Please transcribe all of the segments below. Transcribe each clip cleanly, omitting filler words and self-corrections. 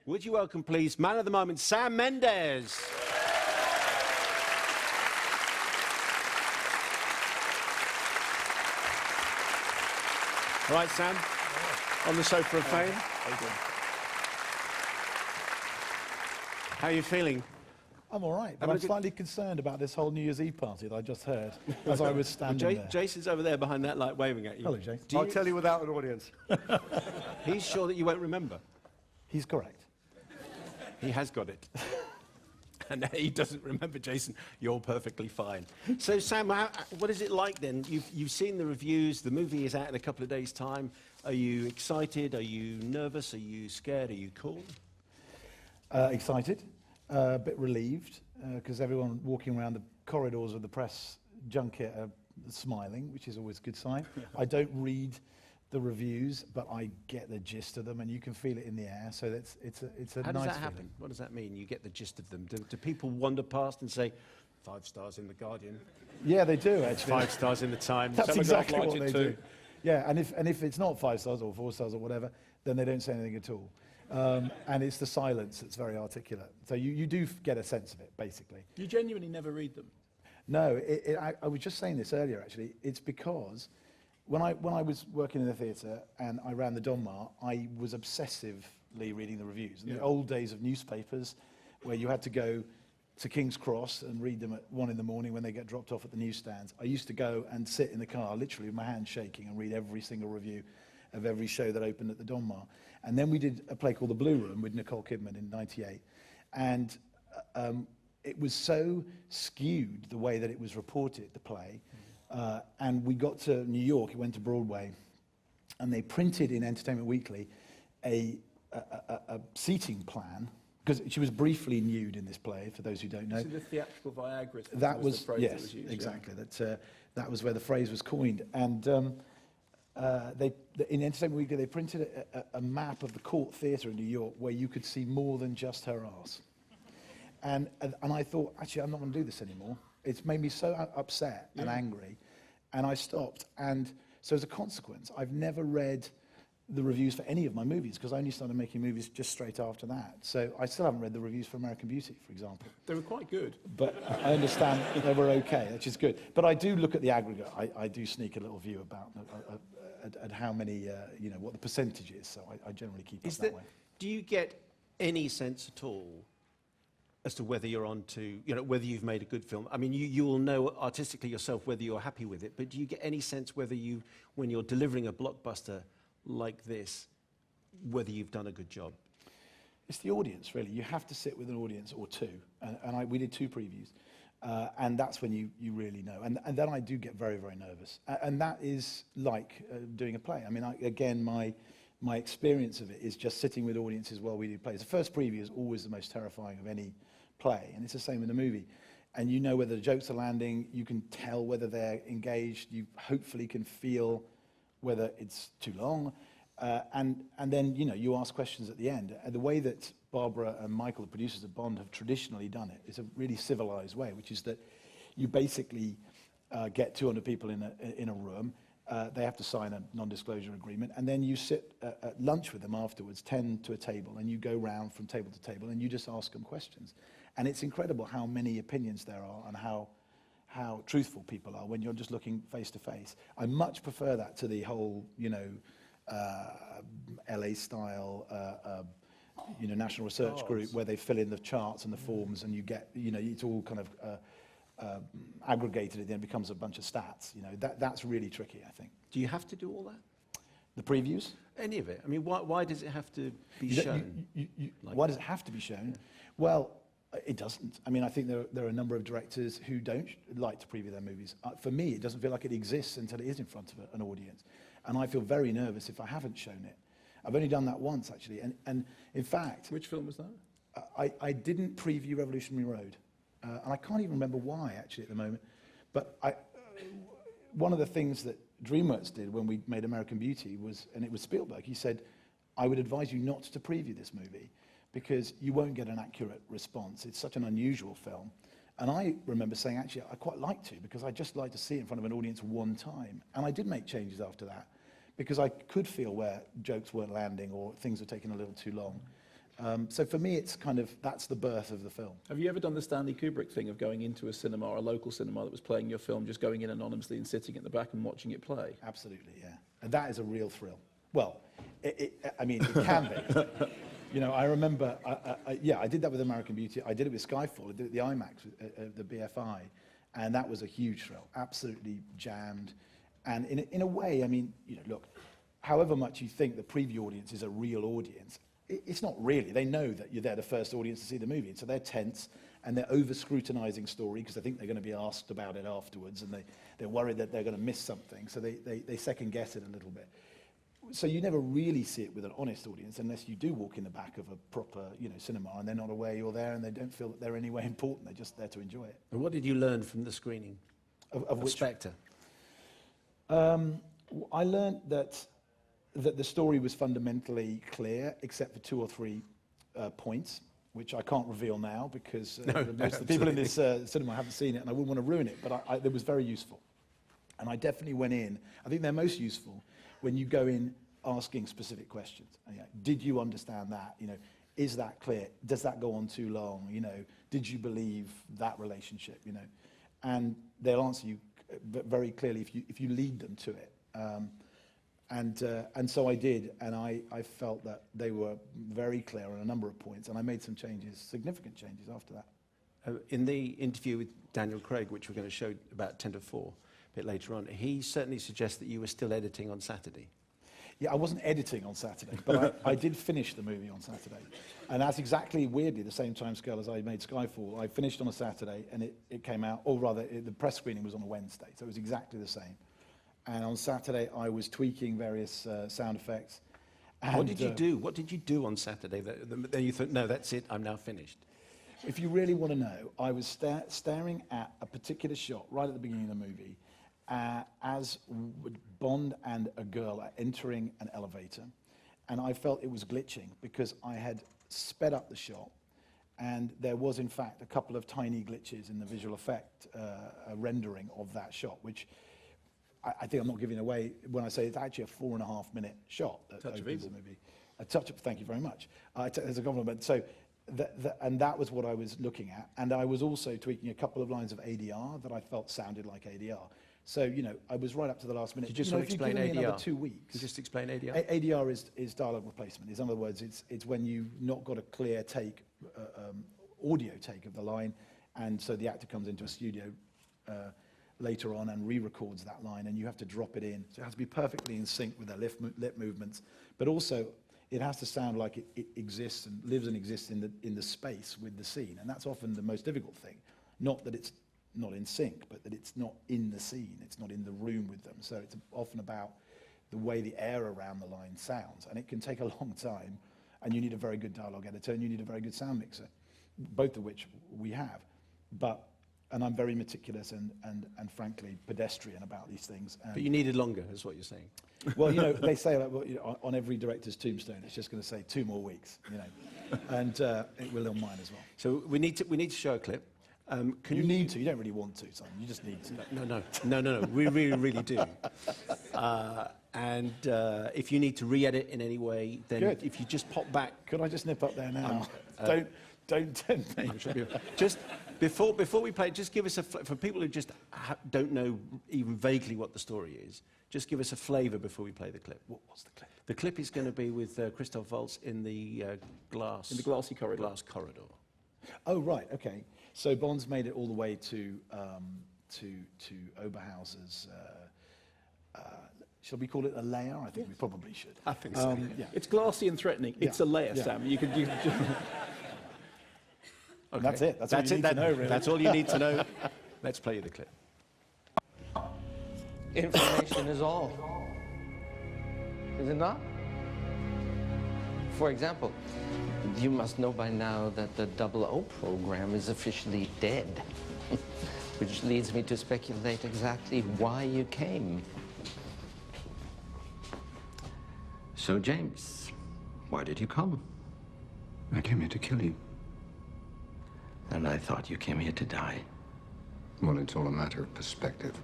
Would you welcome, please, man of the moment, Sam Mendes. All right, Sam, on the sofa of fame. How are you feeling? I'm all right, but I'm slightly concerned about this whole New Year's Eve party that I just heard as I was standing there. Jason's over there behind that light waving at you. Hello, Jason. I'll tell you without an audience. He's sure that you won't remember. He's correct. He has got it. And he doesn't remember, Jason. You're perfectly fine. So, Sam, what is it like then? You've seen the reviews. The movie is out in a couple of days' time. Are you excited? Are you nervous? Are you scared? Are you cool? Excited. A bit relieved, because everyone walking around the corridors of the press junket are smiling, which is always a good sign. I don't read the reviews, but I get the gist of them, and you can feel it in the air, so it's a nice feeling. How does that happen? What does that mean, you get the gist of them? Do people wander past and say, 5 stars in The Guardian? Yeah, they do, actually. 5 stars in The Times. That's exactly what they do. Yeah, and if it's not 5 stars or 4 stars or whatever, then they don't say anything at all. And it's the silence that's very articulate. So you do get a sense of it, basically. You genuinely never read them? No, I was just saying this earlier, actually. It's because when I was working in the theatre and I ran the Donmar, I was obsessively reading the reviews. In the old days of newspapers, where you had to go to King's Cross and read them at 1 in the morning when they get dropped off at the newsstands, I used to go and sit in the car, literally with my hands shaking, and read every single review of every show that opened at the Donmar. And then we did a play called The Blue Room with Nicole Kidman in '98. And it was so skewed, the way that it was reported, the play. And we got to New York, it went to Broadway, and they printed in Entertainment Weekly a seating plan, because she was briefly nude in this play, for those who don't know. So the theatrical Viagra. That was, the phrase yes, that was used, exactly. Yeah. That was where the phrase was coined. And in Entertainment Weekly, they printed a map of the Court Theatre in New York where you could see more than just her arse. And I thought, actually, I'm not going to do this anymore. It's made me so upset and angry. And I stopped. And so as a consequence, I've never read the reviews for any of my movies, because I only started making movies just straight after that. So I still haven't read the reviews for American Beauty, for example. They were quite good. But I understand they were okay, which is good. But I do look at the aggregate. I do sneak a little view about at how many, what the percentage is. So I generally keep it that way. Do you get any sense at all as to whether you're on to, whether you've made a good film? I mean, you will know artistically yourself whether you're happy with it, but do you get any sense whether when you're delivering a blockbuster like this, whether you've done a good job? It's the audience, really. You have to sit with an audience or two. And we did 2 previews. And that's when you really know. And then I do get very, very nervous. And that is like doing a play. I mean, again, my experience of it is just sitting with audiences while we do plays. The first preview is always the most terrifying of any play, and it's the same in the movie. And you know whether the jokes are landing, you can tell whether they're engaged, you hopefully can feel whether it's too long, and then you ask questions at the end. And the way that Barbara and Michael, the producers of Bond, have traditionally done it is a really civilized way, which is that you basically get 200 people in a room. They have to sign a non-disclosure agreement, and then you sit at lunch with them afterwards, 10 to a table, and you go round from table to table, and you just ask them questions. And it's incredible how many opinions there are and how truthful people are when you're just looking face to face. I much prefer that to the whole, LA style, National Research Group, where they fill in the charts and the forms, and you get, it's all kind of aggregated, and then it becomes a bunch of stats. That's really tricky, I think. Do you have to do all that? The previews? Any of it? I mean, why does it have to be shown? Why does it have to be shown? Well, it doesn't. I mean, I think there are a number of directors who don't like to preview their movies. For me, it doesn't feel like it exists until it is in front of an audience. And I feel very nervous if I haven't shown it. I've only done that once, actually. And in fact... Which film was that? I didn't preview Revolutionary Road. And I can't even remember why, actually, at the moment. But one of the things that DreamWorks did when we made American Beauty was, and it was Spielberg, he said, I would advise you not to preview this movie because you won't get an accurate response. It's such an unusual film. And I remember saying, actually, I quite like to, because I just like to see it in front of an audience one time. And I did make changes after that, because I could feel where jokes weren't landing or things were taking a little too long. So for me, it's kind of, that's the birth of the film. Have you ever done the Stanley Kubrick thing of going into a cinema, a local cinema that was playing your film, just going in anonymously and sitting at the back and watching it play? Absolutely, yeah. And that is a real thrill. Well, I mean, it can be. You know, I remember, I did that with American Beauty. I did it with Skyfall. I did it with the IMAX, the BFI. And that was a huge thrill, absolutely jammed. And in a way, I mean, you know, look, however much you think the preview audience is a real audience, it's not really. They know that you're there, the first audience to see the movie. And so they're tense and they're over-scrutinizing story because they think they're going to be asked about it afterwards and they're worried that they're going to miss something. So they second-guess it a little bit. So you never really see it with an honest audience unless you do walk in the back of a proper, you know, cinema and they're not aware you're there and they don't feel that they're in any way important. They're just there to enjoy it. And what did you learn from the screening of which Spectre? I learned that the story was fundamentally clear, except for 2 or 3 points, which I can't reveal now because most of the people in this cinema haven't seen it, and I wouldn't want to ruin it. But it was very useful, and I definitely went in. I think they're most useful when you go in asking specific questions. And, you know, did you understand that? You know, is that clear? Does that go on too long? You know, did you believe that relationship? You know, and they'll answer you very clearly if you lead them to it. And so I did, and I felt that they were very clear on a number of points, and I made some changes, significant changes after that. In the interview with Daniel Craig, which we're going to show about 10 to 4 a bit later on, he certainly suggests that you were still editing on Saturday. Yeah, I wasn't editing on Saturday, but I did finish the movie on Saturday. And that's exactly, weirdly, the same time scale as I made Skyfall. I finished on a Saturday, and it came out, or rather, the press screening was on a Wednesday, so it was exactly the same. And on Saturday, I was tweaking various sound effects. And what did you do? What did you do on Saturday? Then you thought, no, that's it, I'm now finished. If you really want to know, I was staring at a particular shot right at the beginning of the movie as Bond and a girl are entering an elevator. And I felt it was glitching because I had sped up the shot. And there was, in fact, a couple of tiny glitches in the visual effect rendering of that shot, which I think I'm not giving away when I say it's actually a 4.5-minute shot. Touch of evil. Movie. A touch of, thank you very much. As a compliment. So, and that was what I was looking at. And I was also tweaking a couple of lines of ADR that I felt sounded like ADR. So, you know, I was right up to the last minute. Did you just want to explain ADR? Another 2 weeks. Could you just explain ADR? ADR is dialogue replacement. In other words, it's when you've not got a clear take, audio take of the line, and so the actor comes into a studio later on and re-records that line, and you have to drop it in. So it has to be perfectly in sync with their lip movements, but also it has to sound like it exists and lives and exists in the space with the scene, and that's often the most difficult thing. Not that it's not in sync, but that it's not in the scene, it's not in the room with them. So it's often about the way the air around the line sounds, and it can take a long time, and you need a very good dialogue editor, and you need a very good sound mixer, both of which we have. And I'm very meticulous and frankly pedestrian about these things. But you needed longer, is what you're saying. Well, you know, they say like, well, you know, on every director's tombstone, it's just going to say 2 more weeks, you know, and it will on mine as well. So we need to show a clip. You need to. You don't really want to, Simon. You just need to. No. We really do. And if you need to re-edit in any way, then Good. if you just pop back. Could I just nip up there now? Don't tempt me. Just before we play, just give us for people who just don't know even vaguely what the story is. Just give us a flavour before we play the clip. What's the clip? The clip is going to be with Christoph Waltz in the glass. In the glassy corridor. Glass corridor. Oh right, okay. So Bond's made it all the way to Oberhauser's. Shall we call it a lair? I think we probably should. I think so. Yeah. It's glassy and threatening. It's a layer, Yeah. Sam. Okay. That's it. That's all you need to know, really. That's all you need to know. Let's play you the clip. Information is all. Is it not? For example, you must know by now that the 00 program is officially dead. Which leads me to speculate exactly why you came. So, James, why did you come? I came here to kill you. And I thought you came here to die. Well, it's all a matter of perspective.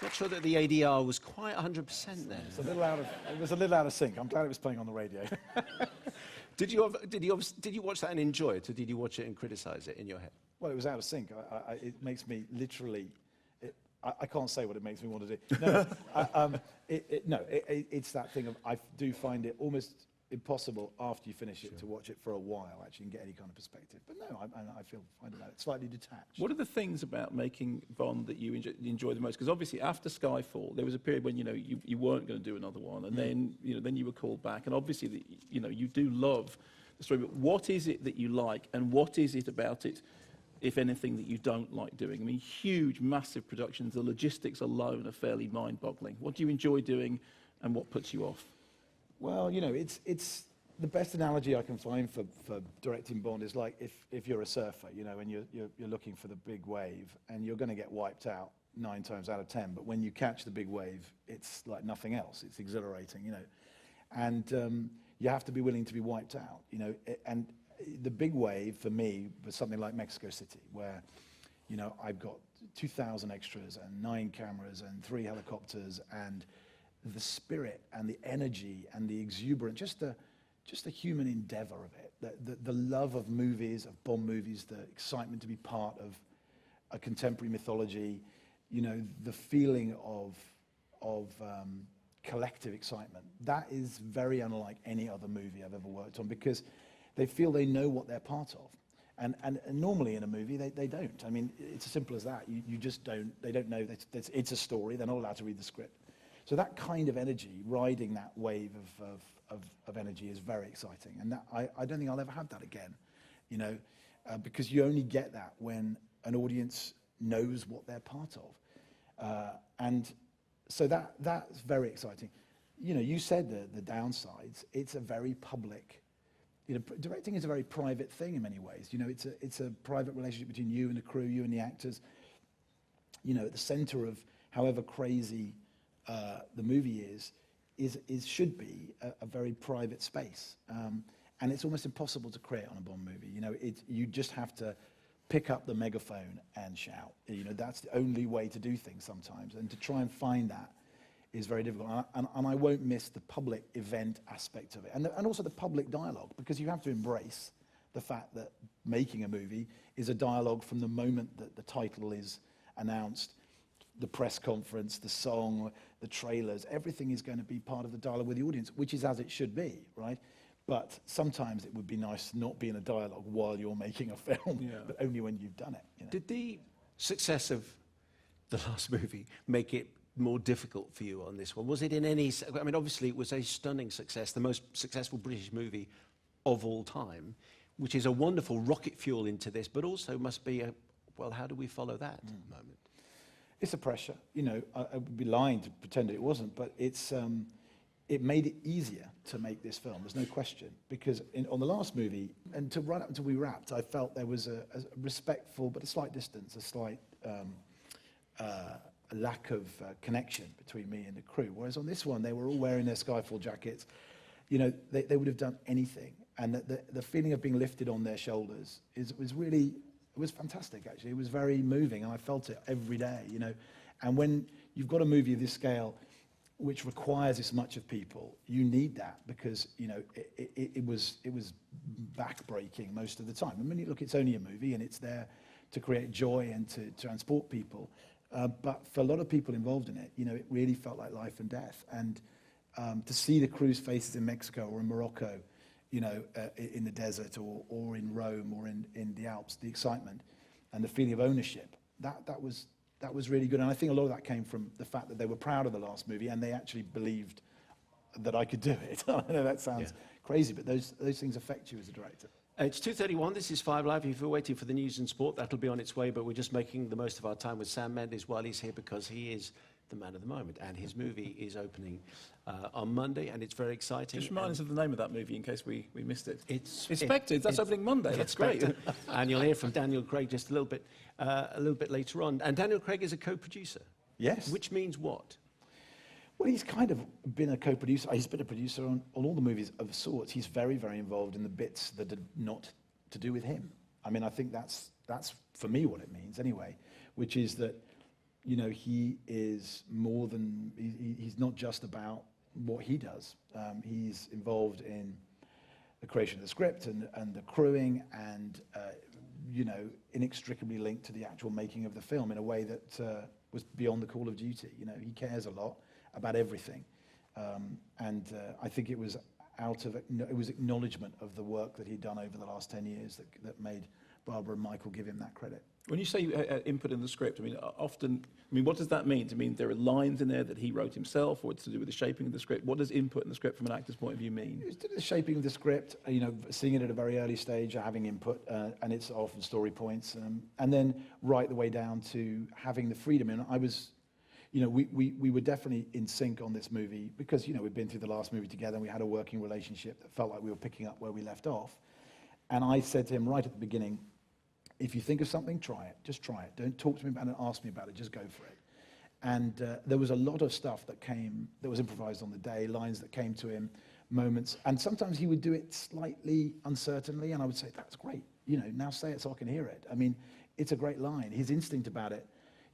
Not sure that the ADR was quite 100% there. It was a little out of sync. I'm glad it was playing on the radio. Did you watch that and enjoy it, or did you watch it and criticise it in your head? Well, it was out of sync. It makes me literally... I can't say what it makes me want to do. No, it's that thing of I do find it almost impossible after you finish it to watch it for a while, actually, and get any kind of perspective. But no, I find it slightly detached. What are the things about making Bond that you enjoy the most? Because obviously after Skyfall, there was a period when you weren't going to do another one, and then you were called back, and obviously you do love the story. But what is it that you like, and what is it about it, if anything, that you don't like doing? I mean, huge, massive productions. The logistics alone are fairly mind-boggling. What do you enjoy doing, and what puts you off? Well, it's the best analogy I can find for directing Bond is like if you're a surfer, and you're looking for the big wave, and you're going to get wiped out 9 times out of 10. But when you catch the big wave, it's like nothing else. It's exhilarating, and you have to be willing to be wiped out, And the big wave for me was something like Mexico City, where I've got 2,000 extras and 9 cameras and 3 helicopters, and the spirit and the energy and the exuberance, just the human endeavor of it, the love of movies, of Bond movies, the excitement to be part of a contemporary mythology, the feeling of collective excitement. That is very unlike any other movie I've ever worked on, because they feel they know what they're part of. And normally in a movie, they don't. I mean, it's as simple as that. You just don't, they don't know that it's a story. They're not allowed to read the script. So that kind of energy, riding that wave of energy, is very exciting. And that, I don't think I'll ever have that again, because you only get that when an audience knows what they're part of. And so that's very exciting. You said the downsides. It's a very public... directing is a very private thing in many ways. It's a private relationship between you and the crew, you and the actors. At the center of however crazy the movie should be a very private space. And it's almost impossible to create on a Bond movie. You just have to pick up the megaphone and shout. That's the only way to do things sometimes. And to try and find that is very difficult. And I won't miss the public event aspect of it. And also the public dialogue, because you have to embrace the fact that making a movie is a dialogue from the moment that the title is announced, the press conference, the song, the trailers, everything is going to be part of the dialogue with the audience, which is as it should be, right? But sometimes it would be nice to not be in a dialogue while you're making a film, but only when you've done it. Did the success of the last movie make it more difficult for you on this one? Was it in any... I mean, obviously it was a stunning success, the most successful British movie of all time, which is a wonderful rocket fuel into this, but also must be a, well, how do we follow that moment? It's a pressure. I would be lying to pretend it wasn't, but it made it easier to make this film. There's no question, because on the last movie, and to run up until we wrapped, I felt there was a respectful but a slight distance, a slight a lack of connection between me and the crew. Whereas on this one, they were all wearing their Skyfall jackets. They would have done anything, and the feeling of being lifted on their shoulders was really... It was fantastic, actually. It was very moving, and I felt it every day, And when you've got a movie of this scale, which requires this much of people, you need that, because, it was back-breaking most of the time. I mean, look, it's only a movie, and it's there to create joy and to transport people. But for a lot of people involved in it, it really felt like life and death. And to see the crew's faces in Mexico or in Morocco, in the desert or in Rome or in the Alps, the excitement and the feeling of ownership, that was really good. And I think a lot of that came from the fact that they were proud of the last movie and they actually believed that I could do it. I know that sounds crazy, but those things affect you as a director. It's 2:31, this is 5 Live. If you're waiting for the news and sport, that'll be on its way, but we're just making the most of our time with Sam Mendes while he's here, because he is the man of the moment, and his movie is opening on Monday, and it's very exciting. Just remind us of the name of that movie in case we missed it. It's Spectre. That's opening Monday. That's great. And you'll hear from Daniel Craig just a little bit later on. And Daniel Craig is a co-producer. Yes. Which means what? Well, he's kind of been a co-producer. He's been a producer on all the movies of sorts. He's very, very involved in the bits that are not to do with him. I mean, I think that's for me what it means anyway, which is that you know, he is more than, he's not just about what he does. He's involved in the creation of the script and the crewing and, you know, inextricably linked to the actual making of the film in a way that was beyond the call of duty. You know, he cares a lot about everything. I think it was it was acknowledgement of the work that he'd done over the last 10 years that made Barbara and Michael give him that credit. When you say input in the script, I mean, often, I mean, what does that mean? Do you mean there are lines in there that he wrote himself, or it's to do with the shaping of the script? What does input in the script from an actor's point of view mean? It's to do with the shaping of the script, you know, seeing it at a very early stage, having input, and it's often story points, and then right the way down to having the freedom. And I was, you know, we were definitely in sync on this movie because, you know, we'd been through the last movie together and we had a working relationship that felt like we were picking up where we left off. And I said to him right at the beginning, if you think of something, try it. Just try it. Don't talk to me about it, ask me about it, just go for it. And there was a lot of stuff that was improvised on the day, lines that came to him, moments. And sometimes he would do it slightly uncertainly, and I would say, that's great. You know, now say it so I can hear it. I mean, it's a great line. His instinct about it,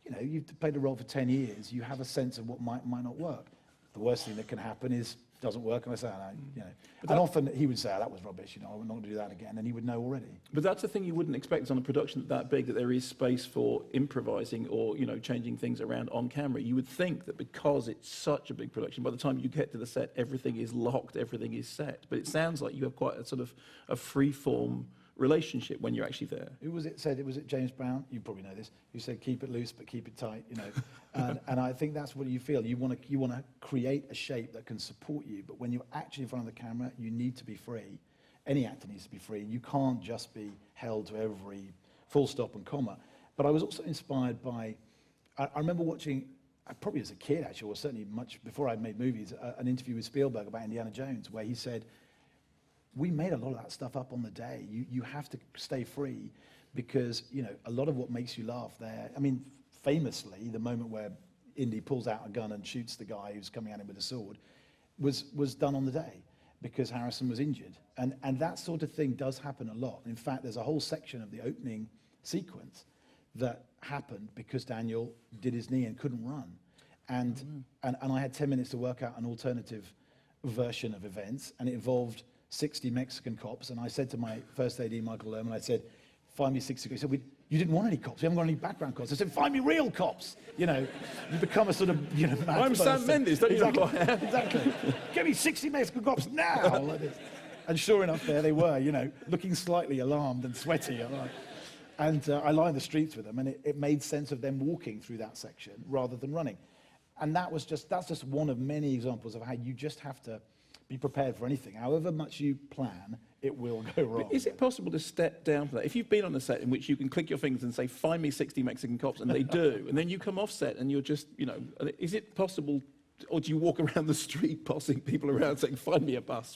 you know, you've played a role for 10 years, you have a sense of what might not work. The worst thing that can happen is doesn't work, and I say, oh, no, you know. And often he would say, oh, that was rubbish, you know, I'm not going to do that again, and he would know already. But that's the thing you wouldn't expect on a production that big, that there is space for improvising or, you know, changing things around on camera. You would think that because it's such a big production, by the time you get to the set, everything is locked, everything is set. But it sounds like you have quite a sort of a free-form relationship when you're actually there. Who was it said? It was it James Brown? You probably know this. Who said, "Keep it loose, but keep it tight." You know, and I think that's what you feel. You want to create a shape that can support you, but when you're actually in front of the camera, you need to be free. Any actor needs to be free. You can't just be held to every full stop and comma. But I was also inspired by. I remember watching, probably as a kid actually, or certainly much before I'd made movies, an interview with Spielberg about Indiana Jones, where he said, we made a lot of that stuff up on the day. You have to stay free because, you know, a lot of what makes you laugh there, I mean, famously, the moment where Indy pulls out a gun and shoots the guy who's coming at him with a sword was done on the day because Harrison was injured. And that sort of thing does happen a lot. In fact, there's a whole section of the opening sequence that happened because Daniel did his knee and couldn't run. And I had 10 minutes to work out an alternative version of events, and it involved 60 Mexican cops, and I said to my first AD, Michael Lerman, I said, find me 60 cops. He said, you didn't want any cops. We haven't got any background cops. I said, find me real cops. You know, you become a sort of, you know, mad I'm person. Sam Mendes, don't exactly, you know who I am? Exactly. Give me 60 Mexican cops now. Like this. And sure enough, there they were, you know, looking slightly alarmed and sweaty. And I lined the streets with them, and it made sense of them walking through that section rather than running. And that's just one of many examples of how you just have to be prepared for anything. However much you plan, it will go wrong. But is it possible to step down from that? If you've been on a set in which you can click your fingers and say, find me 60 Mexican cops, and they do, and then you come off set and you're just, you know, is it possible, or do you walk around the street passing people around saying, find me a bus?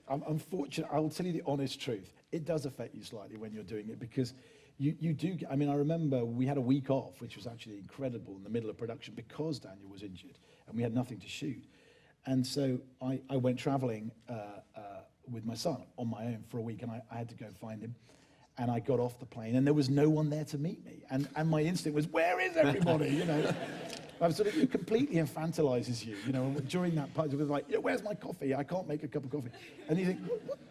Unfortunately, I will tell you the honest truth. It does affect you slightly when you're doing it because you do, I mean, I remember we had a week off, which was actually incredible in the middle of production because Daniel was injured and we had nothing to shoot. And so I went traveling with my son on my own for a week, and I had to go find him. And I got off the plane, and there was no one there to meet me. And my instinct was, where is everybody? You know, I was sort of, it completely infantilizes you. You know, during that part, it was like, where's my coffee? I can't make a cup of coffee. And you think,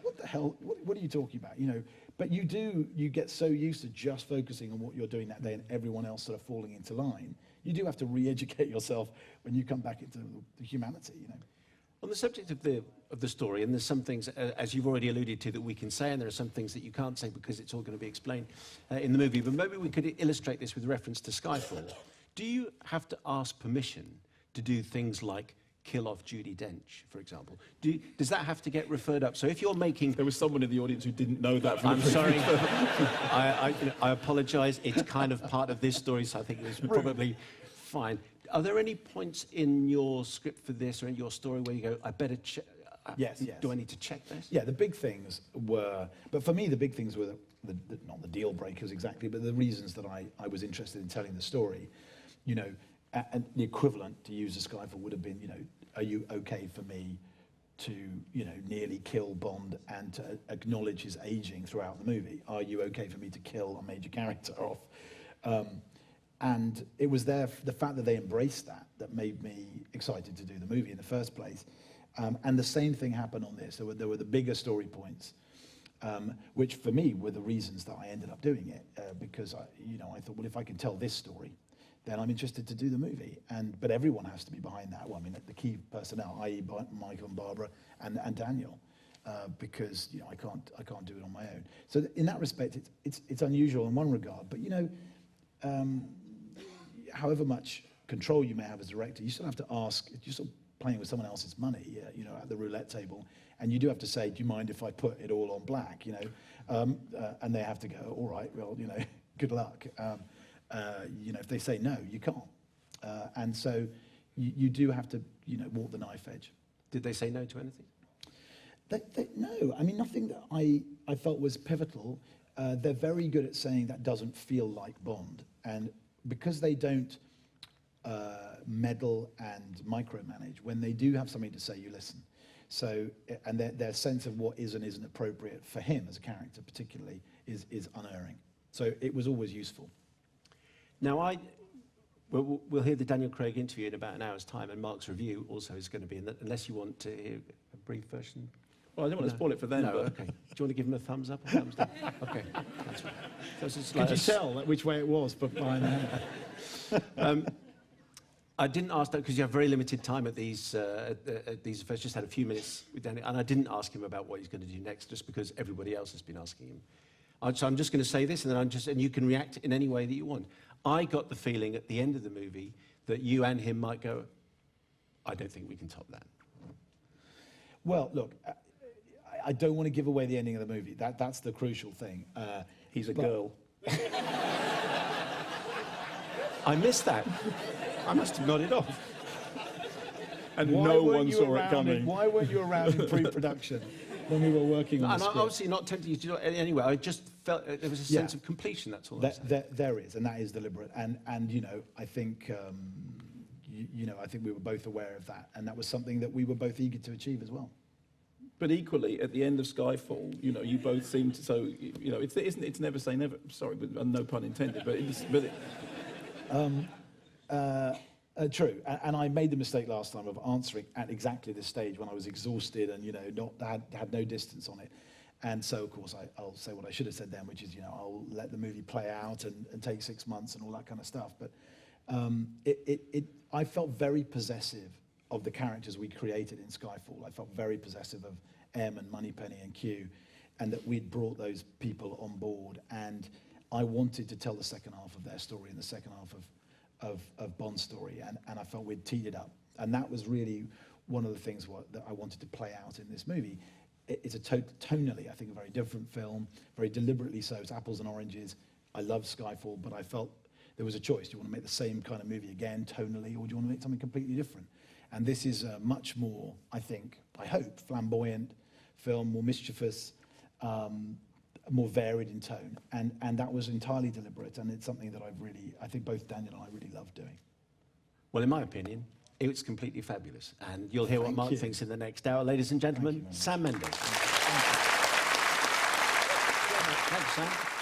what the hell? What are you talking about? You know, but you get so used to just focusing on what you're doing that day, and everyone else sort of falling into line. You do have to re-educate yourself when you come back into the humanity. You know. On the subject of the story, and there's some things, as you've already alluded to, that we can say, and there are some things that you can't say because it's all going to be explained in the movie, but maybe we could illustrate this with reference to Skyfall. Do you have to ask permission to do things like kill off Judi Dench, for example? Does that have to get referred up? So if you're making... There was someone in the audience who didn't know that. I'm sorry. I apologise. It's kind of part of this story, so I think it's probably fine. Are there any points in your script for this or in your story where you go, I better check? Yes. Do I need to check this? Yeah, the big things were, but for me, the big things were not the deal breakers exactly, but the reasons that I was interested in telling the story. You know, and the equivalent to use a Skyfall would have been, you know, are you okay for me to, you know, nearly kill Bond and to acknowledge his aging throughout the movie? Are you okay for me to kill a major character off? And it was the fact that they embraced that made me excited to do the movie in the first place. And the same thing happened on this. There were the bigger story points, which for me were the reasons that I ended up doing it, because I thought, well, if I can tell this story, then I'm interested to do the movie. But everyone has to be behind that. Well, I mean, the key personnel, i.e. Michael and Barbara and Daniel, because I can't do it on my own. So in that respect, it's unusual in one regard. But however much control you may have as a director, you still have to ask. You're sort of playing with someone else's money, at the roulette table, and you do have to say, "Do you mind if I put it all on black?" And they have to go, "All right, well, good luck." If they say no, you can't, and so you do have to, walk the knife edge. Did they say no to anything? No, I mean nothing that I felt was pivotal. They're very good at saying that doesn't feel like Bond, and because they don't meddle and micromanage, when they do have something to say, you listen. So, and their sense of what is and isn't appropriate for him as a character particularly is unerring. So it was always useful. Now, we'll hear the Daniel Craig interview in about an hour's time, and Mark's review also is going to be, unless you want to hear a brief version. Well, I don't want to spoil it for them, No, but... okay. Do you want to give him a thumbs up or thumbs down? Okay. That's right. Could you tell which way it was behind the hand? I didn't ask that because you have very limited time at these affairs. Just had a few minutes with Daniel, and I didn't ask him about what he's going to do next, just because everybody else has been asking him. So I'm just going to say this, and then and you can react in any way that you want. I got the feeling at the end of the movie that you and him might go, "I don't think we can top that." Well, look, I don't want to give away the ending of the movie. That's the crucial thing. He's a girl. I missed that. I must have nodded off. And no one saw it coming. Why weren't you around in pre-production when we were working on the And I'm script? obviously not tempted you to do it anyway. I just felt there was a sense of completion, that's all I'm saying. There is, and that is deliberate. And I think, I think we were both aware of that. And that was something that we were both eager to achieve as well. But equally, at the end of Skyfall, you both seemed to, so, it's never say never. Sorry, but no pun intended. True, and I made the mistake last time of answering at exactly this stage when I was exhausted and had no distance on it, and so of course I'll say what I should have said then, which is I'll let the movie play out and take 6 months and all that kind of stuff. But I felt very possessive of the characters we created in Skyfall. I felt very possessive of M and Moneypenny and Q, and that we'd brought those people on board, and I wanted to tell the second half of their story and the second half of Bond's story, and I felt we'd teed it up. And that was really one of the things that I wanted to play out in this movie. It's tonally, I think, a very different film, very deliberately so. It's apples and oranges. I loved Skyfall, but I felt there was a choice. Do you want to make the same kind of movie again, tonally, or do you want to make something completely different? And this is a much more, I think, I hope, flamboyant film, more mischievous, more varied in tone, and that was entirely deliberate, and it's something that I think both Daniel and I really love doing. Well, in my opinion, it's completely fabulous, and you'll hear what Mark thinks in the next hour. Ladies and gentlemen, Sam Mendes. Thank you, Sam.